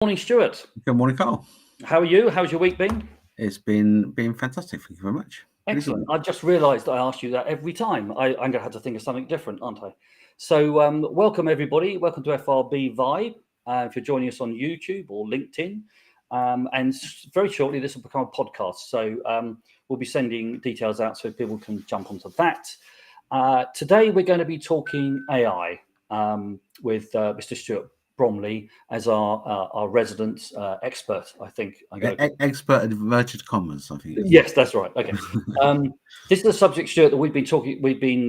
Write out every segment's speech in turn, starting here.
Morning, Stuart. Good morning, Carl. How are you? How's your week been? It's been fantastic. Thank you very much. Excellent. I just realised I asked you that every time. I'm going to have to think of something different, aren't I? So, welcome everybody. Welcome to FRB Vibe. If you're joining us on YouTube or LinkedIn, and very shortly this will become a podcast. So we'll be sending details out so people can jump onto that. Today we're going to be talking AI with Mr. Stuart Bromley as our resident expert. I think Expert in inverted commas, I think. Yes, that's right. Okay, this is a subject, Stuart, that we've been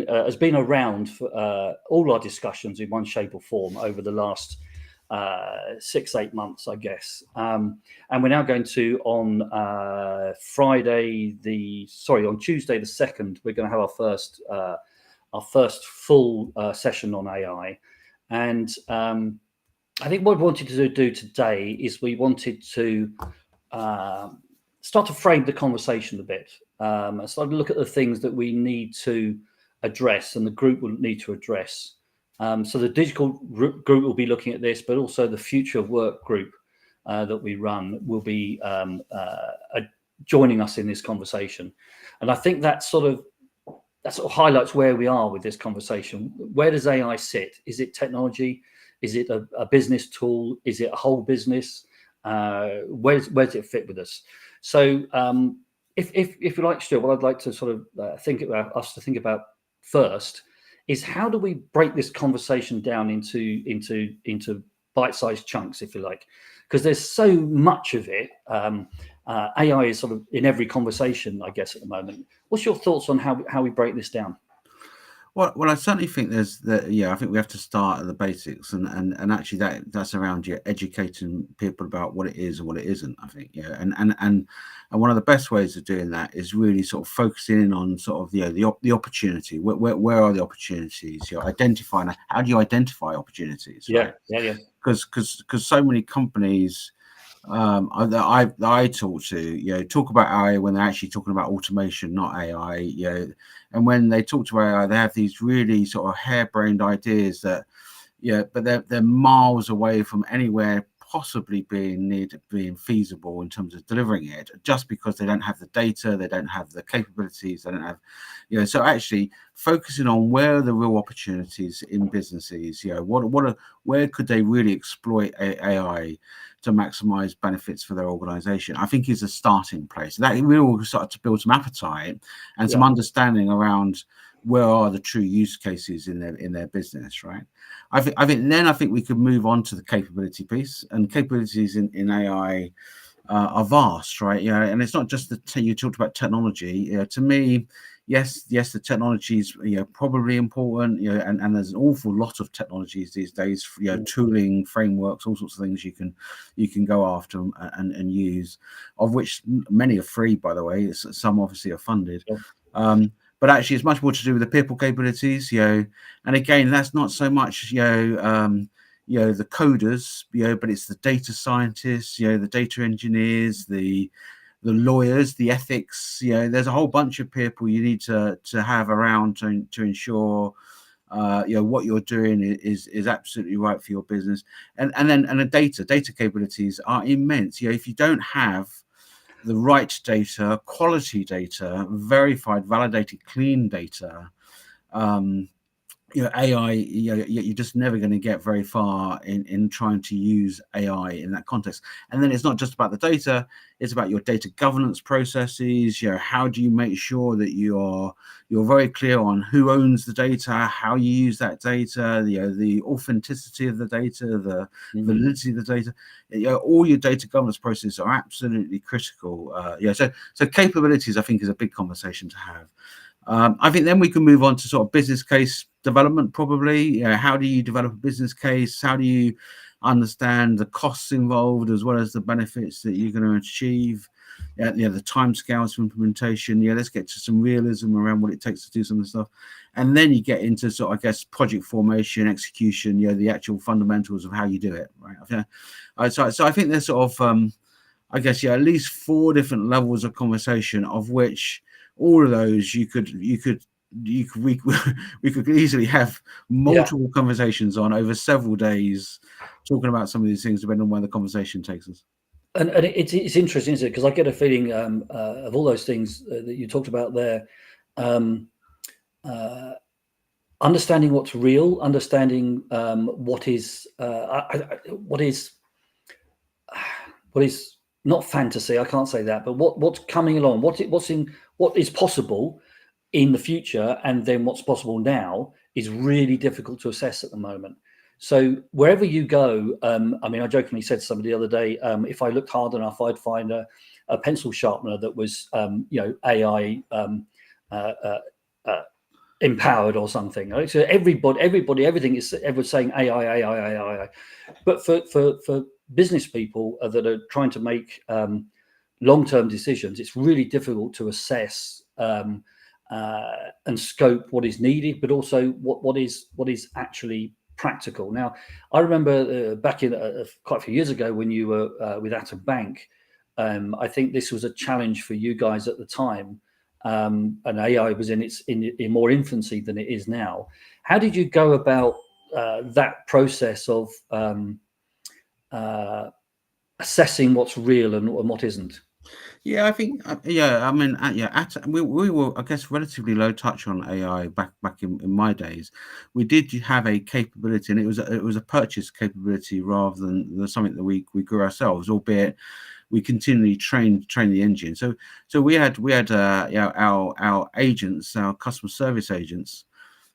has been around for all our discussions in one shape or form over the last 6-8 months, I guess. And we're now going to on Tuesday the 2nd, we're going to have our first full session on AI, and I think what we wanted to do today is we wanted to start to frame the conversation a bit, and start to look at the things that we need to address and the group will need to address. So the digital group will be looking at this, but also the future work group that we run will be joining us in this conversation. And I think that sort of highlights where we are with this conversation. Where does AI sit? Is it technology? Is it a business tool? Is it a whole business? Where does it fit with us? So if you like, Stuart, what I'd like to sort of think about first is how do we break this conversation down into bite-sized chunks, if you like, because there's so much of it. AI is sort of in every conversation, I guess, at the moment. What's your thoughts on how we break this down? Well, I certainly think I think we have to start at the basics, and actually that's around educating people about what it is and what it isn't. I think, and one of the best ways of doing that is really sort of focusing in on sort of the opportunity. Where are the opportunities? Identifying. How do you identify opportunities? Right? Yeah. Because so many companies that I talk to, talk about AI when they're actually talking about automation, not AI, and when they talk to AI, they have these really sort of harebrained ideas that, but they're miles away from anywhere possibly being feasible in terms of delivering it, just because they don't have the data, they don't have the capabilities, they don't have, so actually focusing on where are the real opportunities in businesses, where could they really exploit AI to maximize benefits for their organization, I think is a starting place. That we will start to build some appetite and some understanding around where are the true use cases in their business, right? I think we could move on to the capability piece, and capabilities in AI are vast, right? And it's not just you talked about technology. To me, yes, the technology is probably important, and there's an awful lot of technologies these days, tooling, frameworks, all sorts of things you can go after and use, of which many are free, by the way. Some obviously are funded. But actually, it's much more to do with the people capabilities, and again, that's not so much, the coders, but it's the data scientists, the data engineers, the lawyers, the ethics. There's a whole bunch of people you need to have around to ensure, what you're doing is absolutely right for your business, and the data capabilities are immense. If you don't have the right data, quality data, verified, validated, clean data, AI, you're just never going to get very far in trying to use AI in that context. And then it's not just about the data, it's about your data governance processes. How do you make sure that you're very clear on who owns the data, how you use that data, the authenticity of the data, the validity of the data. All your data governance processes are absolutely critical. So capabilities, I think, is a big conversation to have. I think then we can move on to sort of business case development, probably. How do you develop a business case? How do you understand the costs involved as well as the benefits that you're going to achieve? The timescales for implementation. Let's get to some realism around what it takes to do some of the stuff. And then you get into sort of, I guess, project formation, execution, the actual fundamentals of how you do it, right? So I think there's sort of, I guess, at least 4 different levels of conversation, of which all of those you could we could easily have Yeah. multiple conversations on over several days talking about some of these things, depending on where the conversation takes us. And it's interesting, isn't it? Because I get a feeling of all those things that you talked about there. Um, Understanding what's real, understanding what is not fantasy. I can't say that, but what's coming along, what is possible in the future, and then what's possible now is really difficult to assess at the moment. So wherever you go, I mean, I jokingly said to somebody the other day, if I looked hard enough, I'd find a pencil sharpener that was, AI empowered or something. Right? So everybody, everything is everyone's saying AI. But for business people that are trying to make long-term decisions, it's really difficult to assess and scope what is needed, but also what is actually practical. Now, I remember back in quite a few years ago when you were with Atom Bank. I think this was a challenge for you guys at the time. And AI was in more infancy than it is now. How did you go about that process of assessing what's real and what isn't? Yeah, I think, I mean, we were, I guess, relatively low touch on AI back in my days. We did have a capability, and it was a purchase capability rather than something that we grew ourselves, albeit we continually train the engine. So we had our agents, our customer service agents,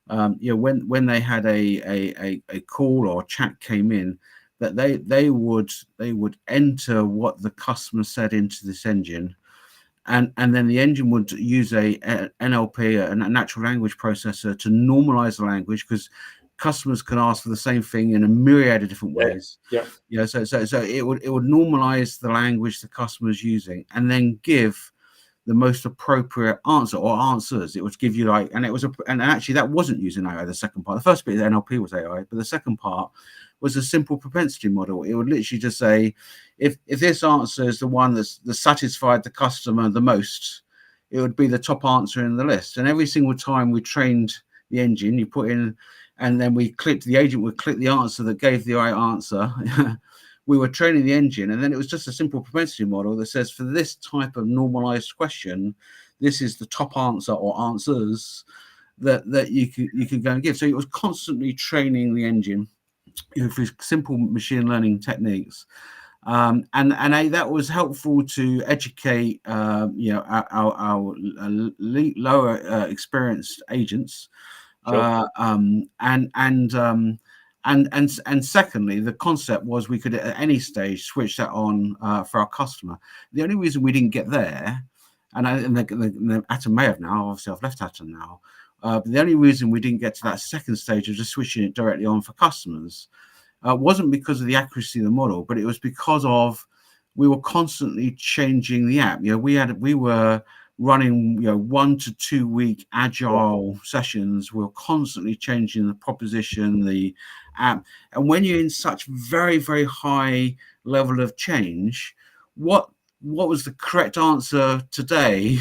when they had a call or chat came in, that they would enter what the customer said into this engine, and then the engine would use a NLP, a natural language processor, to normalize the language, because customers can ask for the same thing in a myriad of different ways. So it would normalize the language the customer is using, and then give the most appropriate answer or answers. It would give you and actually that wasn't using AI. The second part, the first bit of the NLP was AI, but the second part was a simple propensity model. It would literally just say, if this answer is the one that satisfied the customer the most, it would be the top answer in the list. And every single time we trained the engine, you put in, and then the agent would click the answer that gave the right answer. We were training the engine, and then it was just a simple propensity model that says, for this type of normalized question, this is the top answer or answers that you could go and give. So it was constantly training the engine with simple machine learning techniques, and that was helpful to educate our lower experienced agents. Sure. And secondly, the concept was we could at any stage switch that on for our customer. The only reason we didn't get there, and the Atom may have now, obviously I've left Atom now, but the only reason we didn't get to that second stage of just switching it directly on for customers wasn't because of the accuracy of the model, but it was because of we were constantly changing the app. We were running 1 to 2 week agile sessions. We're constantly changing the proposition, the app, and when you're in such very, very high level of change, what was the correct answer today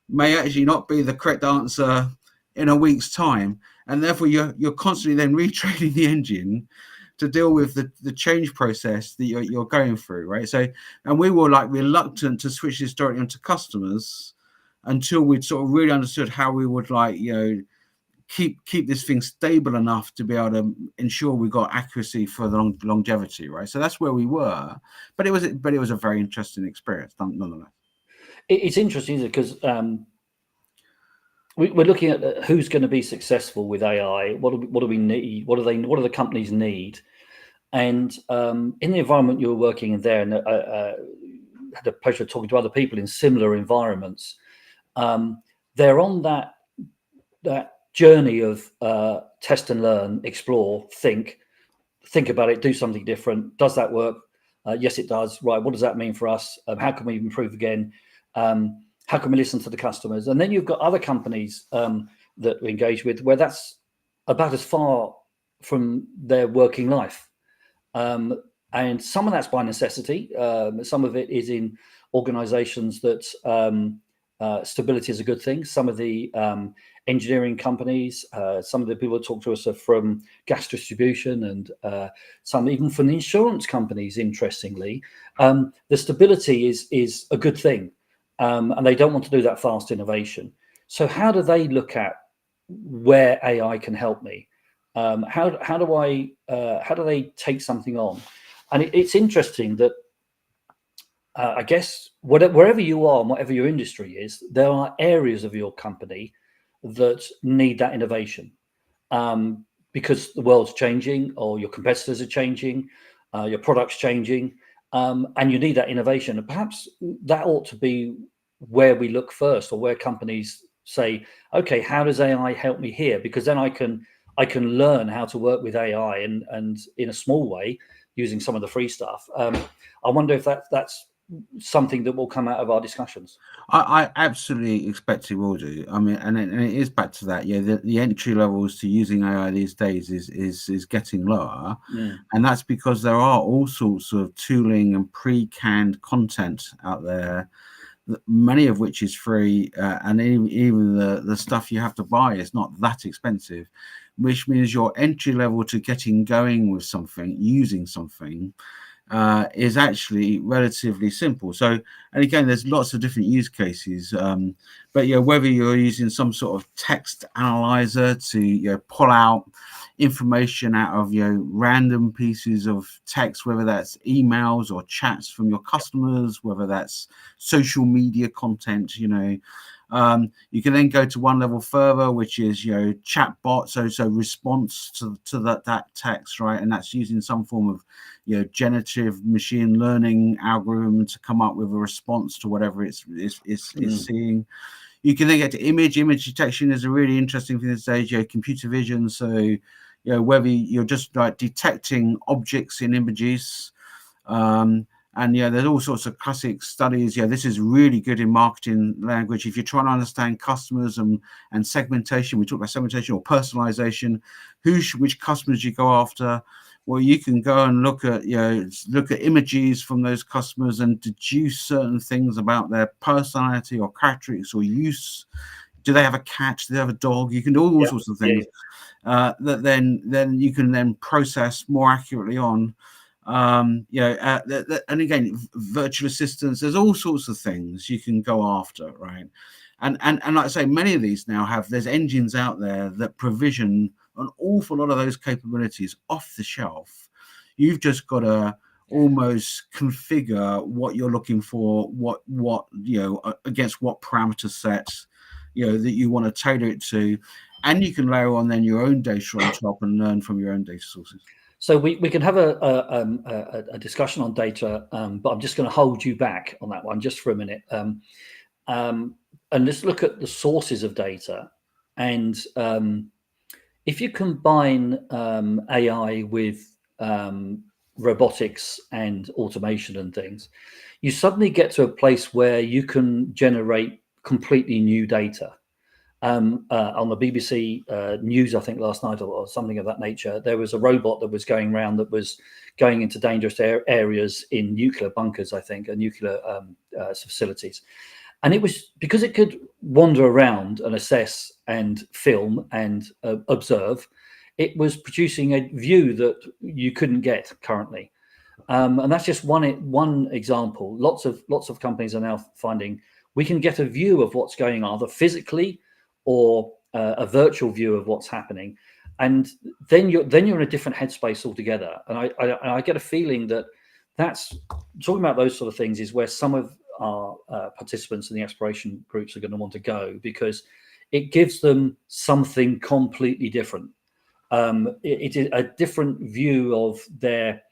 may actually not be the correct answer in a week's time, and therefore you're constantly then retraining the engine to deal with the change process that you're going through, right? So, and we were reluctant to switch this directly onto customers until we'd sort of really understood how we would keep this thing stable enough to be able to ensure we got accuracy for the longevity, right? So that's where we were, but it was a very interesting experience nonetheless. It's interesting, isn't it? Because we're looking at who's going to be successful with AI. What do we need? What do the companies need? And in the environment you were working in there, and I had the pleasure of talking to other people in similar environments, they're on that journey of test and learn, explore, think about it, do something different. Does that work? Yes, it does. Right. What does that mean for us? How can we improve again? How can we listen to the customers? And then you've got other companies that we engage with where that's about as far from their working life. And some of that's by necessity. Some of it is in organizations that stability is a good thing. Some of the engineering companies, some of the people that talk to us are from gas distribution, and some even from the insurance companies. Interestingly, the stability is a good thing, and they don't want to do that fast innovation. So how do they look at where AI can help me? How do they take something on? And it's interesting that I guess wherever you are and whatever your industry is, there are areas of your company that need that innovation, because the world's changing, or your competitors are changing, your product's changing, and you need that innovation. And perhaps that ought to be where we look first, or where companies say, "Okay, how does AI help me here?" Because then I can learn how to work with AI, and in a small way, using some of the free stuff. I wonder if that's something that will come out of our discussions. I absolutely expect it will do. I mean, and it is back to that. Yeah, the entry levels to using AI these days is getting lower, and that's because there are all sorts of tooling and pre-canned content out there, many of which is free, and even the stuff you have to buy is not that expensive, which means your entry level to getting going with something, using something, is actually relatively simple. So, and again, there's lots of different use cases, but yeah, whether you're using some sort of text analyzer to pull out information out of random pieces of text, whether that's emails or chats from your customers, whether that's social media content, you can then go to one level further, which is chat bot, so response to that text, right? And that's using some form of generative machine learning algorithm to come up with a response to whatever it's seeing. You can then get to image detection is a really interesting thing these days. Computer vision, so whether you're just like detecting objects in images. And there's all sorts of classic studies. This is really good in marketing language. If you're trying to understand customers and segmentation, we talk about segmentation or personalization, which customers you go after. Well, you can go and look at images from those customers and deduce certain things about their personality or characteristics or use. Do they have a cat? Do they have a dog? You can do all sorts of things that then you can then process more accurately on. And again, virtual assistants, there's all sorts of things you can go after, right? And like I say, many of these now there's engines out there that provision an awful lot of those capabilities off the shelf. You've just got to almost configure what you're looking for, what against what parameter sets that you want to tailor it to, and you can layer on then your own data on top and learn from your own data sources. So we can have a discussion on data, but I'm just going to hold you back on that one just for a minute. And let's look at the sources of data. And if you combine AI with robotics and automation and things, you suddenly get to a place where you can generate completely new data. On the BBC News, I think last night or something of that nature, there was a robot that was going around that was going into dangerous areas in nuclear bunkers, I think, nuclear facilities. And it was because it could wander around and assess and film and observe, it was producing a view that you couldn't get currently. And that's just one example. Lots of companies are now finding we can get a view of what's going on, either physically or a virtual view of what's happening, and then you're in a different headspace altogether. And I get a feeling that's talking about those sort of things is where some of our participants in the exploration groups are going to want to go, because it gives them something completely different. It is a different view of their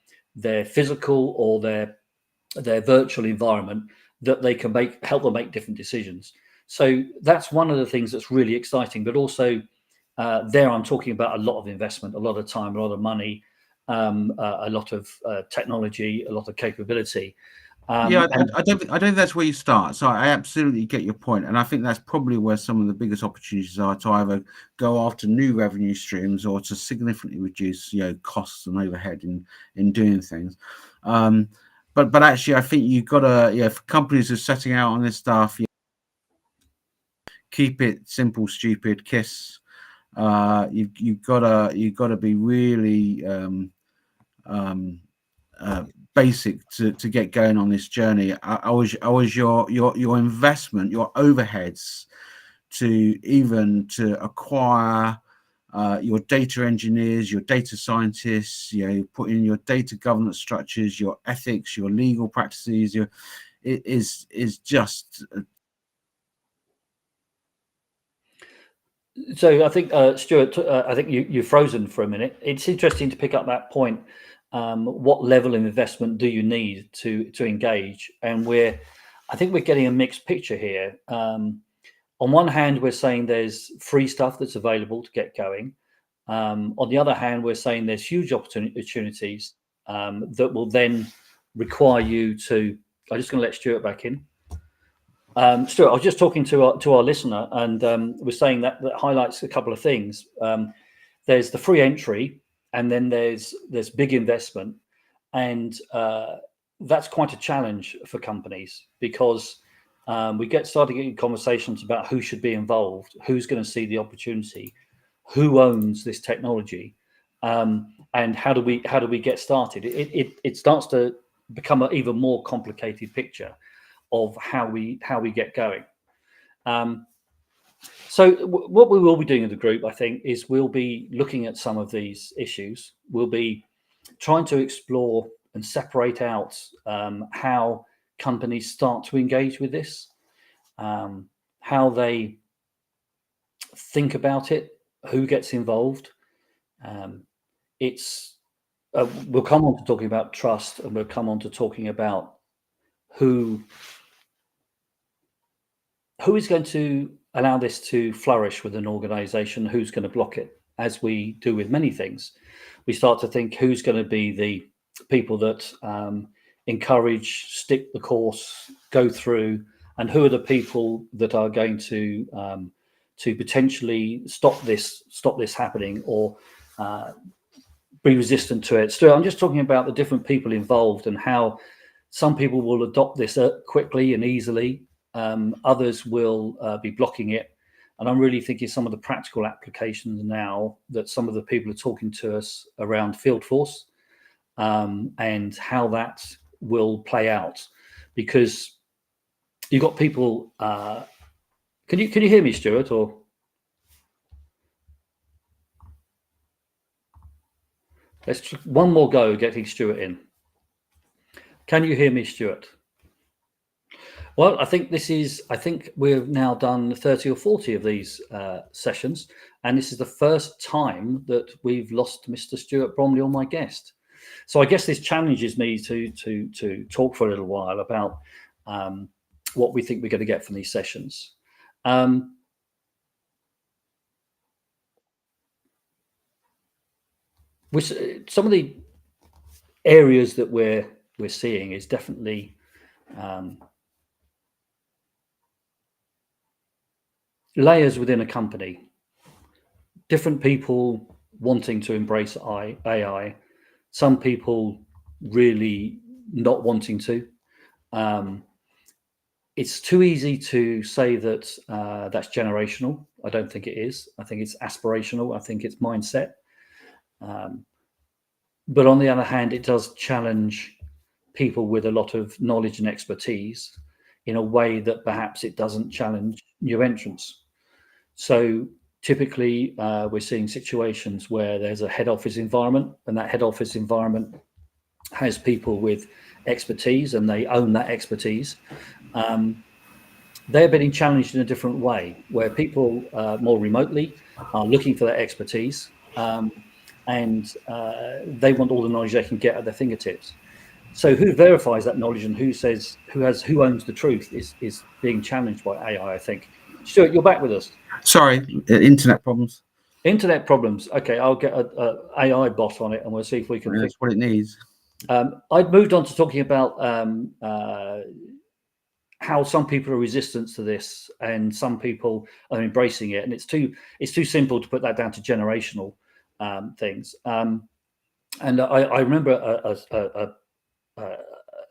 physical or their virtual environment that they can help them make different decisions. So that's one of the things that's really exciting. But also there I'm talking about a lot of investment, a lot of time, a lot of money, a lot of technology, a lot of capability. I don't think that's where you start. So I absolutely get your point, and I think that's probably where some of the biggest opportunities are to either go after new revenue streams or to significantly reduce costs and overhead in doing things. But actually, I think you've got to for companies who are setting out on this stuff. keep it simple, stupid, KISS. You've got to be really basic to get going on this journey. I was your investment, your overheads to acquire your data engineers, your data scientists, you put in your data governance structures, your ethics, your legal practices. It is just. So I think, Stuart, I think you've frozen for a minute. It's interesting to pick up that point. What level of investment do you need to engage? And I think we're getting a mixed picture here. On one hand, we're saying there's free stuff that's available to get going. On the other hand, we're saying there's huge opportunities that will then require you to. I'm just going to let Stuart back in. Stuart, I was just talking to our listener, and we're saying that highlights a couple of things. There's the free entry, and then there's big investment, and that's quite a challenge for companies, because we started getting conversations about who should be involved, who's going to see the opportunity, who owns this technology, and how do we get started. It starts to become an even more complicated picture of how we get going. So what we will be doing in the group, I think, is we'll be looking at some of these issues. We'll be trying to explore and separate out how companies start to engage with this, how they think about it, who gets involved. We'll come on to talking about trust, and we'll come on to talking about who is going to allow this to flourish with an organization, who's going to block it. As we do with many things, we start to think who's going to be the people that encourage, stick the course, go through, and who are the people that are going to potentially stop this happening, or be resistant to it. Stuart, I'm just talking about the different people involved and how some people will adopt this quickly and easily. Others will be blocking it. And I'm really thinking some of the practical applications now that some of the people are talking to us around field force, and how that will play out. Because you've got people, can you hear me, Stuart, or? Let's one more go getting Stuart in. Can you hear me, Stuart? Well, I think we've now done 30 or 40 of these sessions, and this is the first time that we've lost Mr. Stuart Bromley on my guest. So I guess this challenges me to talk for a little while about what we think we're going to get from these sessions. Which some of the areas that we're seeing is definitely layers within a company, different people wanting to embrace AI, some people really not wanting to. It's too easy to say that that's generational. I don't think it is. I think it's aspirational. I think it's mindset. But on the other hand, it does challenge people with a lot of knowledge and expertise in a way that perhaps it doesn't challenge new entrants. So typically, we're seeing situations where there's a head office environment, and that head office environment has people with expertise, and they own that expertise. They're being challenged in a different way, where people more remotely are looking for that expertise, and they want all the knowledge they can get at their fingertips. So who verifies that knowledge and who owns the truth is being challenged by AI, I think. Stuart, you're back with us. Sorry, internet problems. Internet problems. Okay, I'll get a AI bot on it, and we'll see if we can. That's what it needs. I'd moved on to talking about how some people are resistant to this, and some people are embracing it, and it's too simple to put that down to generational things. And I remember a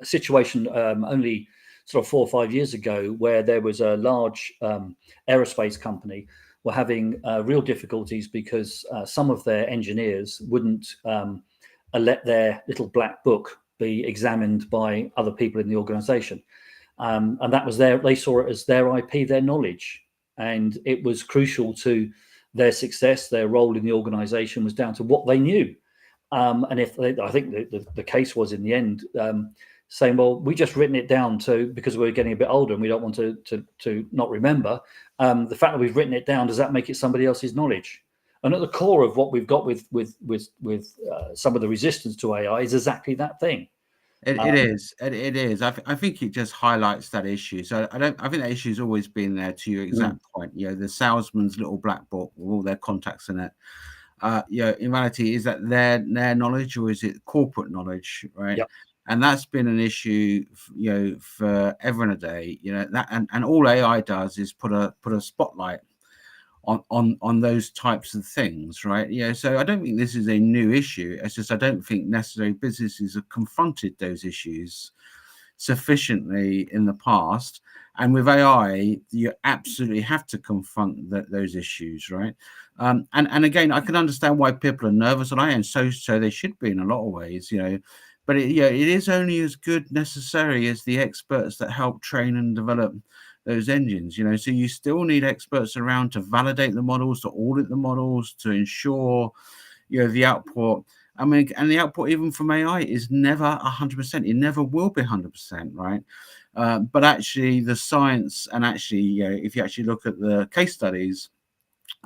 situation only sort of 4 or 5 years ago, where there was a large aerospace company were having real difficulties because some of their engineers wouldn't let their little black book be examined by other people in the organization. And that was they saw it as their IP, their knowledge. And it was crucial to their success. Their role in the organization was down to what they knew. And I think the case was in the end saying, well, we just written it down because we're getting a bit older and we don't want to not remember. The fact that we've written it down, does that make it somebody else's knowledge? And at the core of what we've got with some of the resistance to AI is exactly that thing. It is. I think it just highlights that issue. So I think that issue's always been there. To your exact point, the salesman's little black book with all their contacts in it. In reality, is that their knowledge, or is it corporate knowledge, right? Yep. And that's been an issue, forever and a day. That and all AI does is put a spotlight on those types of things, right? So I don't think this is a new issue. It's just I don't think necessarily businesses have confronted those issues sufficiently in the past. And with AI, you absolutely have to confront those issues, right? And again, I can understand why people are nervous, and I am. So they should be in a lot of ways, But it is only as good necessary as the experts that help train and develop those engines. So you still need experts around to validate the models, to audit the models, to ensure, the output. I mean, and the output even from AI is never 100%. It never will be 100%, right? But actually, the science and actually, if you actually look at the case studies,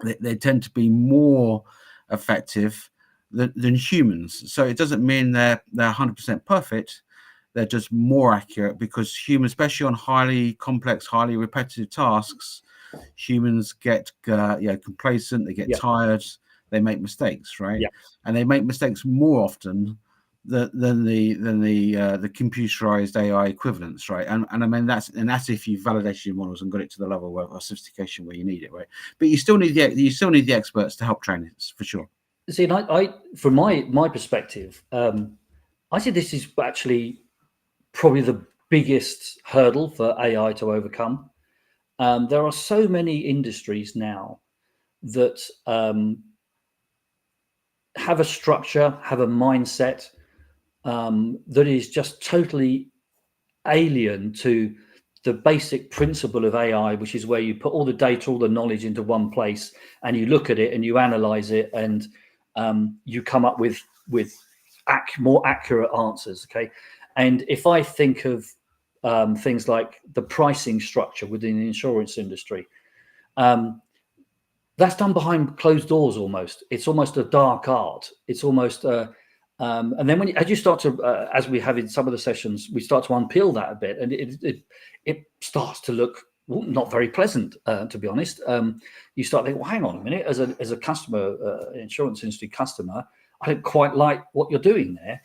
they tend to be more effective than humans. So it doesn't mean they're 100% perfect. They're just more accurate, because humans, especially on highly complex, highly repetitive tasks, humans get complacent. They get tired. They make mistakes, right? And they make mistakes more often than the computerized AI equivalents, right? And I mean that's if you validated your models and got it to the level of sophistication where you need it, right? But you still need the experts to help train it, for sure. See, and I from my perspective, I see this is actually probably the biggest hurdle for AI to overcome. There are so many industries now that have a structure, have a mindset that is just totally alien to the basic principle of AI, which is where you put all the data, all the knowledge into one place, and you look at it and you analyze it, and you come up with more accurate answers. Okay. And if I think of things like the pricing structure within the insurance industry, that's done behind closed doors almost. It's almost a dark art. It's almost and then as you start to, as we have in some of the sessions, we start to unpeel that a bit, and it starts to look not very pleasant, to be honest. You start thinking, well, hang on a minute, as a customer, insurance industry customer, I don't quite like what you're doing there.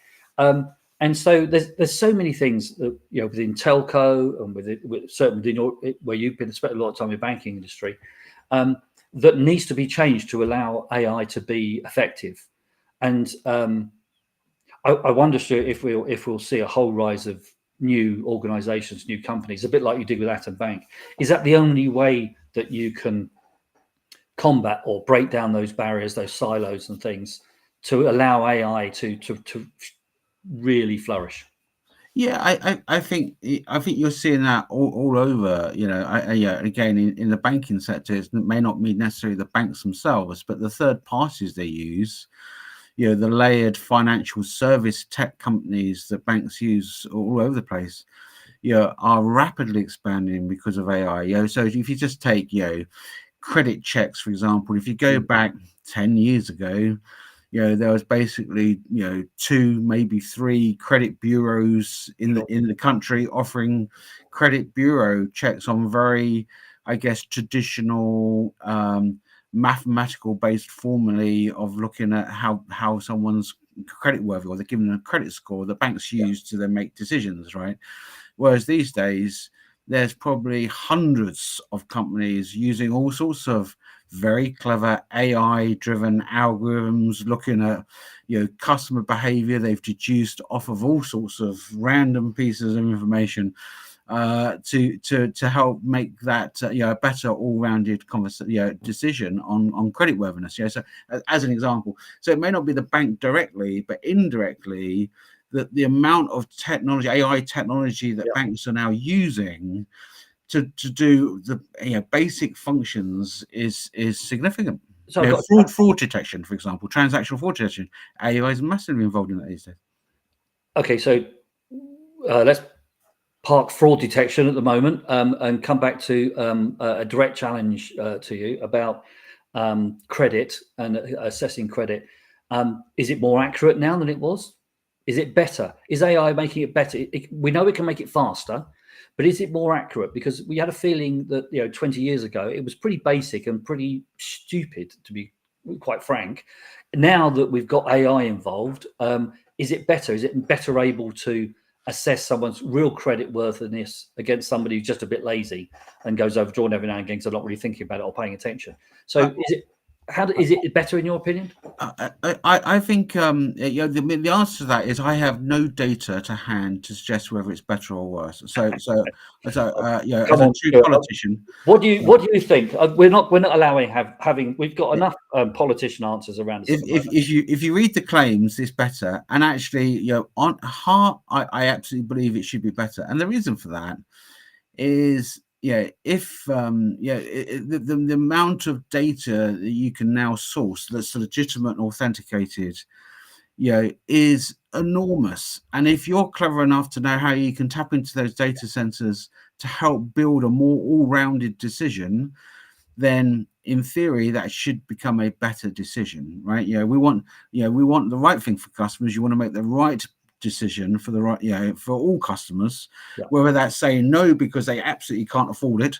And so there's so many things that, within telco and certainly where you've been spent a lot of time in the banking industry, that needs to be changed to allow AI to be effective. And I wonder if we'll see a whole rise of new organizations, new companies, a bit like you did with Atom Bank. Is that the only way that you can combat or break down those barriers, those silos and things, to allow AI to really flourish? Yeah, I think you're seeing that all over. Again, in the banking sector, it may not be necessarily the banks themselves, but the third parties they use. The layered financial service tech companies that banks use all over the place, are rapidly expanding because of AI. So if you just take, credit checks, for example, if you go back 10 years ago, there was basically, 2, maybe 3 credit bureaus in the country offering credit bureau checks on very, I guess, traditional, mathematical based formulae of looking at how someone's credit worthy, or they're given a credit score that banks use to then make decisions, right? Whereas these days there's probably hundreds of companies using all sorts of very clever AI driven algorithms, looking at customer behavior they've deduced off of all sorts of random pieces of information, to help make that a better all-rounded decision on creditworthiness. So as an example, so it may not be the bank directly, but indirectly, that the amount of technology, AI technology that banks are now using to do the basic functions is significant. So fraud detection, for example, transactional fraud detection, AI is massively involved in that these days. Okay, so let's park fraud detection at the moment and come back to a direct challenge to you about credit and assessing credit. Is it more accurate now than it was? Is it better? Is AI making it better? We know it can make it faster, but is it more accurate? Because we had a feeling that 20 years ago it was pretty basic and pretty stupid, to be quite frank. Now that we've got AI involved, is it better? Is it better able to assess someone's real credit worthiness against somebody who's just a bit lazy and goes overdrawn every now and again because they're not really thinking about it or paying attention? So is it better in your opinion? I think the answer to that is I have no data to hand to suggest whether it's better or worse. So as a true politician, what do you think? We're not allowing we've got enough politician answers around us. If you read the claims, it's better, and actually on heart, I absolutely believe it should be better, and the reason for that is if the amount of data that you can now source that's legitimate and authenticated is enormous, and if you're clever enough to know how you can tap into those data centers to help build a more all-rounded decision, then in theory that should become a better decision, right? We want the right thing for customers. You want to make the right decision for the right, for all customers, whether that's saying no because they absolutely can't afford it,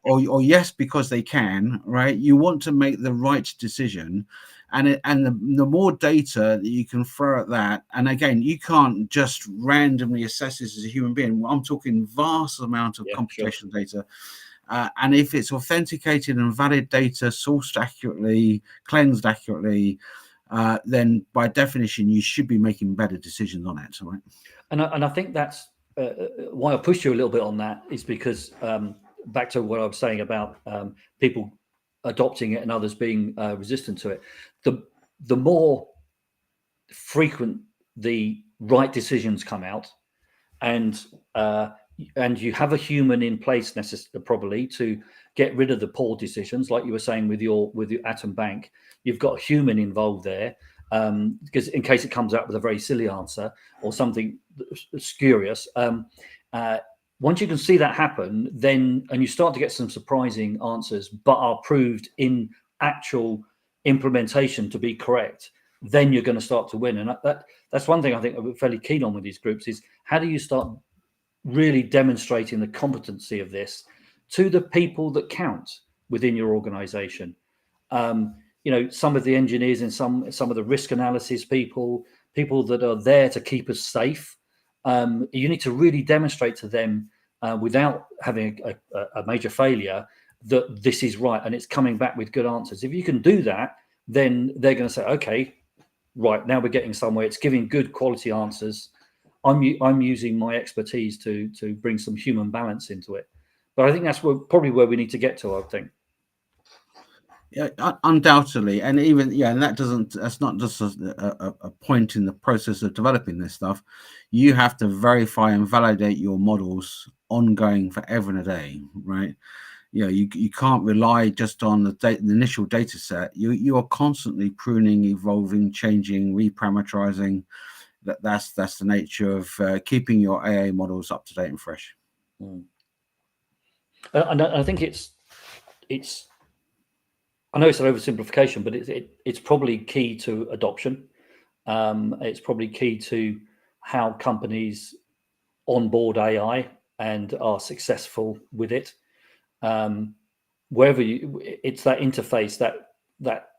or yes because they can, right? You want to make the right decision, and the more data that you can throw at that, and again, you can't just randomly assess this as a human being. I'm talking vast amount of computational data. And if it's authenticated and valid data, sourced accurately, cleansed accurately, then by definition, you should be making better decisions on it. Right? And I think that's why I pushed you a little bit on that, is because back to what I was saying about people adopting it and others being resistant to it. The more frequent the right decisions come out, and you have a human in place probably to get rid of the poor decisions, like you were saying with your Atom Bank. You've got a human involved there, because in case it comes out with a very silly answer or something spurious. Once you can see that happen, then and you start to get some surprising answers, but are proved in actual implementation to be correct, then you're going to start to win. And that's one thing I think I'm fairly keen on with these groups is how do you start really demonstrating the competency of this to the people that count within your organization. Some of the engineers and some of the risk analysis people that are there to keep us safe. You need to really demonstrate to them without having a major failure that this is right and it's coming back with good answers. If you can do that, then they're going to say, okay, right, now we're getting somewhere. It's giving good quality answers. I'm using my expertise to bring some human balance into it. But I think that's probably where we need to get to, I think. Yeah, undoubtedly, and even and that's not just a point in the process of developing this stuff. You have to verify and validate your models ongoing forever and a day, right? You can't rely just on the initial data set. You are constantly pruning, evolving, changing, reparameterizing. That's the nature of keeping your AA models up to date and fresh. And I think it's I know it's an oversimplification, but it's probably key to adoption. It's probably key to how companies onboard AI and are successful with it. Wherever it's that interface that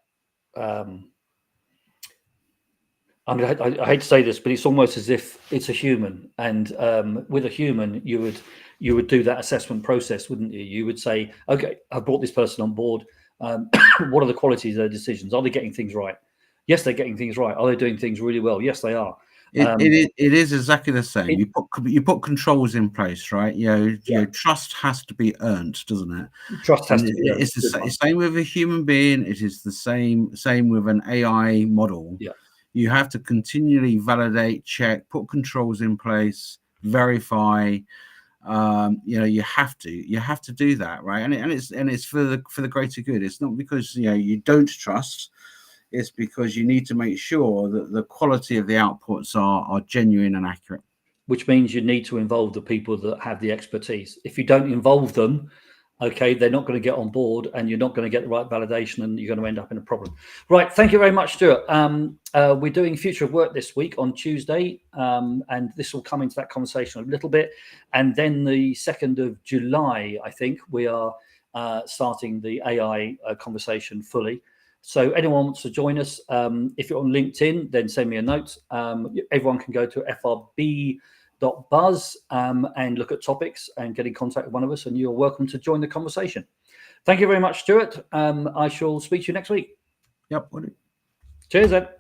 I hate to say this, but it's almost as if it's a human, and with a human, you would do that assessment process, wouldn't you? You would say, okay, I brought this person on board. What are the qualities of their decisions? Are they getting things right? Yes, they're getting things right. Are they doing things really well? Yes, they are. It is exactly the same. You put controls in place, right? Trust has to be earned, doesn't it? Trust has And to be earned. it's the same with a human being. It is the same with an AI model. Yeah. You have to continually validate, check, put controls in place, verify. You have to do that, right? And it's for the greater good. It's not because you don't trust. It's because you need to make sure that the quality of the outputs are genuine and accurate. Which means you need to involve the people that have the expertise. If you don't involve them, okay, they're not going to get on board, and you're not going to get the right validation, and you're going to end up in a problem. Right. Thank you very much, Stuart. We're doing Future of Work this week on Tuesday, and this will come into that conversation a little bit. And then the 2nd of July, I think, we are starting the AI conversation fully. So anyone wants to join us, if you're on LinkedIn, then send me a note. Everyone can go to FRB.buzz and look at topics and get in contact with one of us, and you're welcome to join the conversation. Thank you very much, Stuart. I shall speak to you next week. Yep. Cheers, Ed.